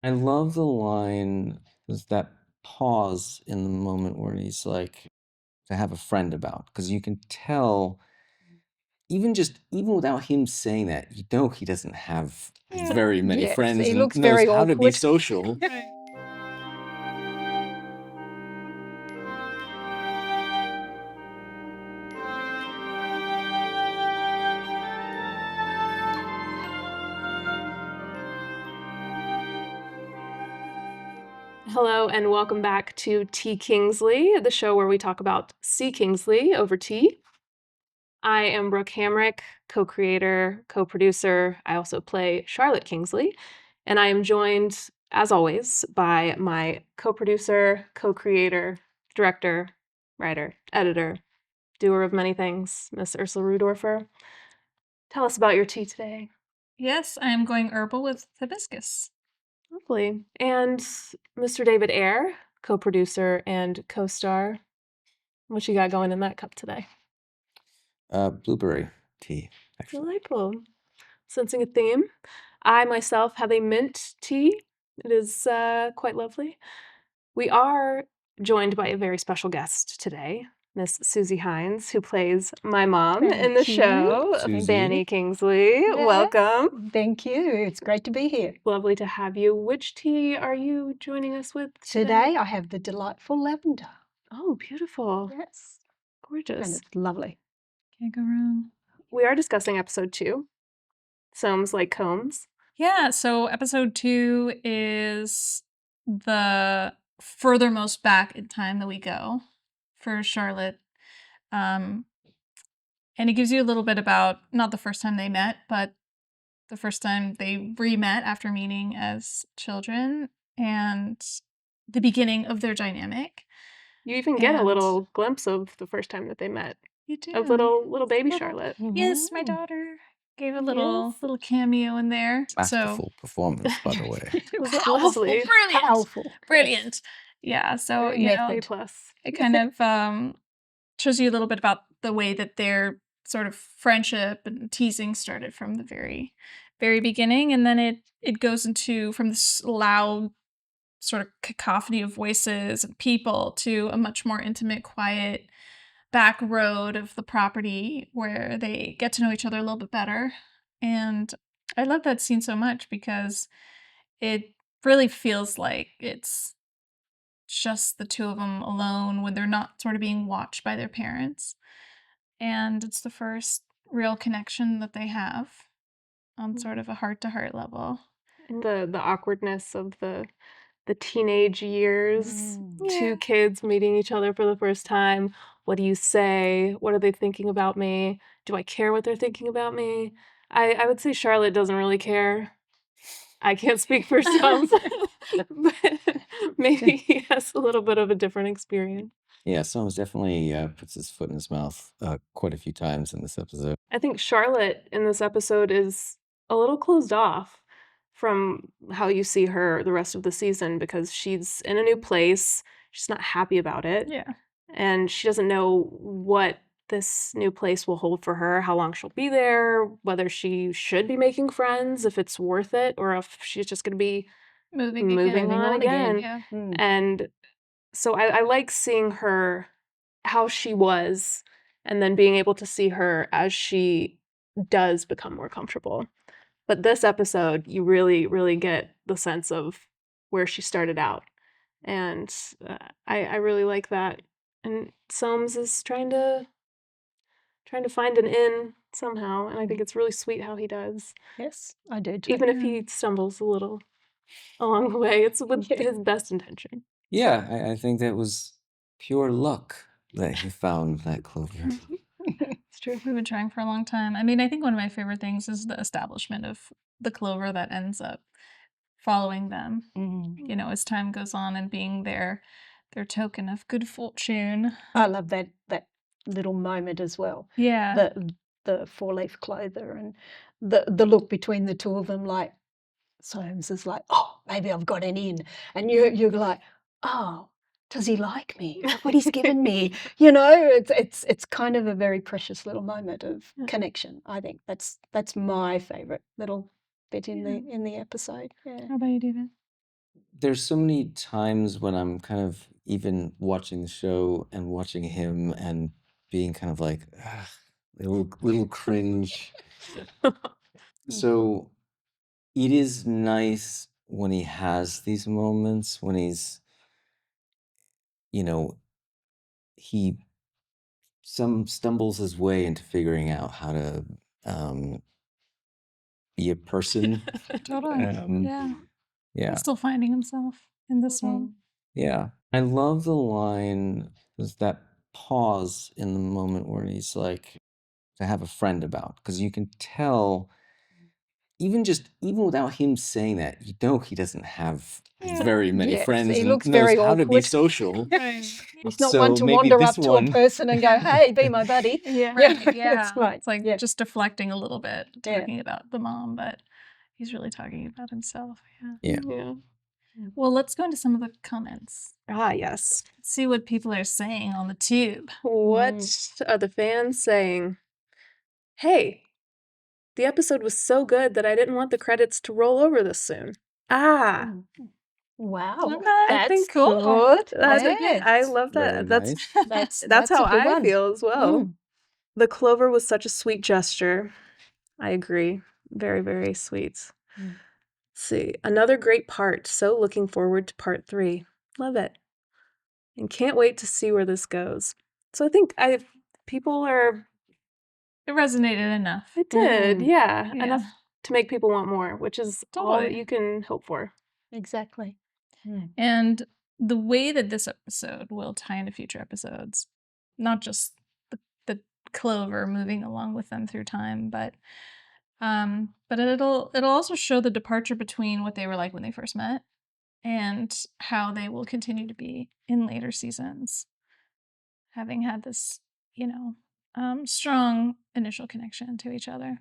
I love the line, there's that pause in the moment where he's like, to have a friend about, because you can tell, even without him saying that, you know he doesn't have very many Yes, friends he and looks knows very how to be awkward. social. Right. Hello and welcome back to T. Kingsley, the show where we talk about C. Kingsley over tea. I am Brooke Hamrick, co-creator, co-producer. I also play Charlotte Kingsley, and I am joined, as always, by my co-producer, co-creator, director, writer, editor, doer of many things, Miss Ursula Rudorfer. Tell us about your tea today. Yes, I am going herbal with hibiscus. Lovely. And Mr. David Eyre, co-producer and co-star. What you got going in that cup today? Blueberry tea, actually. Delightful. Sensing a theme. I myself have a mint tea. It is quite lovely. We are joined by a very special guest today, Miss Suzie Hines, who plays my mom in the Thank you. show, Suzie. Fanny Kingsley. Yeah. Welcome. Thank you. It's great to be here. Lovely to have you. Which tea are you joining us with Today I have the delightful lavender. Oh, beautiful. Yes. Gorgeous. And it's lovely. Can't go wrong. We are discussing episode 2, Soames Like Combs. Yeah, so episode 2 is the furthermost back in time that we go for Charlotte. And it gives you a little bit about not the first time they met, but the first time they re-met after meeting as children and the beginning of their dynamic. You even get a And- little glimpse of the first time that they met, You do. of little baby Little- Charlotte. Yes, my daughter gave a little cameo in there. Masterful performance, by the way. It was Powerful, lovely. brilliant, Powerful. brilliant. Yeah, so Very you know, method. A plus. it kind of shows you a little bit about the way that their sort of friendship and teasing started from the very, very beginning, and then it goes into from this loud sort of cacophony of voices and people to a much more intimate, quiet back road of the property where they get to know each other a little bit better. And I love that scene so much because it really feels like it's just the two of them alone when they're not sort of being watched by their parents. And it's the first real connection that they have on sort of a heart-to-heart level. And the awkwardness of the teenage years, Yeah. two kids meeting each other for the first time. What do you say? What are they thinking about me? Do I care what they're thinking about me? I would say Charlotte doesn't really care. I can't speak for some, but maybe he has a little bit of a different experience. Yeah, Soames definitely puts his foot in his mouth quite a few times in this episode. I think Charlotte in this episode is a little closed off from how you see her the rest of the season because she's in a new place. She's not happy about it. Yeah. And she doesn't know what this new place will hold for her, how long she'll be there, whether she should be making friends, if it's worth it, or if she's just going to be Moving on again. Yeah. And so I like seeing her, how she was, and then being able to see her as she does become more comfortable. But this episode, you really, really get the sense of where she started out. And I really like that. And Soames is trying to find an in somehow. And I think it's really sweet how he does. Yes, I do too. Even if he stumbles a little along the way, it's with Yeah. his best intention. Yeah, I think that was pure luck that he found that clover. It's true. We've been trying for a long time. I mean, I think one of my favorite things is the establishment of the clover that ends up following them, you know, as time goes on and being their token of good fortune. I love that little moment as well. Yeah. The four-leaf clover and the look between the two of them, like Soames is like, oh, maybe I've got an in, and you're like, oh, does he like me? Look what he's given me. You know, it's kind of a very precious little moment of connection. I think that's my favorite little bit in the episode. Yeah. How about you, David? there's so many times when I'm kind of even watching the show and watching him and being kind of like, "Ugh," little cringe. So it is nice when he has these moments when he's, you know, he stumbles his way into figuring out how to be a person. Totally. Yeah. Yeah. He's still finding himself in this one. Yeah. I love the line, there's that pause in the moment where he's like, to have a friend about, because you can tell, even without him saying that, you know he doesn't have very many Yes, friends he and looks knows very how to be awkward. social. Right. He's not So one to maybe wander this up to a one- person and go, "Hey, be my buddy." Yeah. Right. Yeah. That's right. It's like Yeah. just deflecting a little bit, Yeah. talking about the mom, but he's really talking about himself. Yeah. Yeah. Yeah. Well, let's go into some of the comments. Ah, yes. See what people are saying on the tube. What are the fans saying? Hey, the episode was so good that I didn't want the credits to roll over this soon. Ah, Wow, Okay, that's think cool. good. that's Yes. I love Very that. That's nice. that's how a good I one. feel as well. Mm. The clover was such a sweet gesture. I agree. Very, very sweet. Mm. See, another great part. So looking forward to part 3. Love it. And can't wait to see where this goes. So I think people are It resonated enough. it did, Mm. yeah, Yeah. enough to make people want more, which is all that Totally. you can hope for. Exactly. Mm. And the way that this episode will tie into future episodes, not just the clover moving along with them through time, but it'll also show the departure between what they were like when they first met and how they will continue to be in later seasons, having had this, strong initial connection to each other.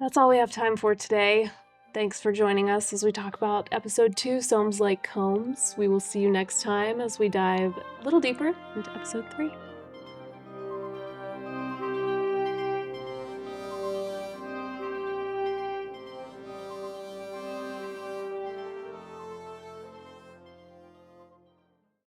That's all we have time for today. Thanks for joining us as we talk about episode 2, Soames Like Combs. We will see you next time as we dive a little deeper into episode 3.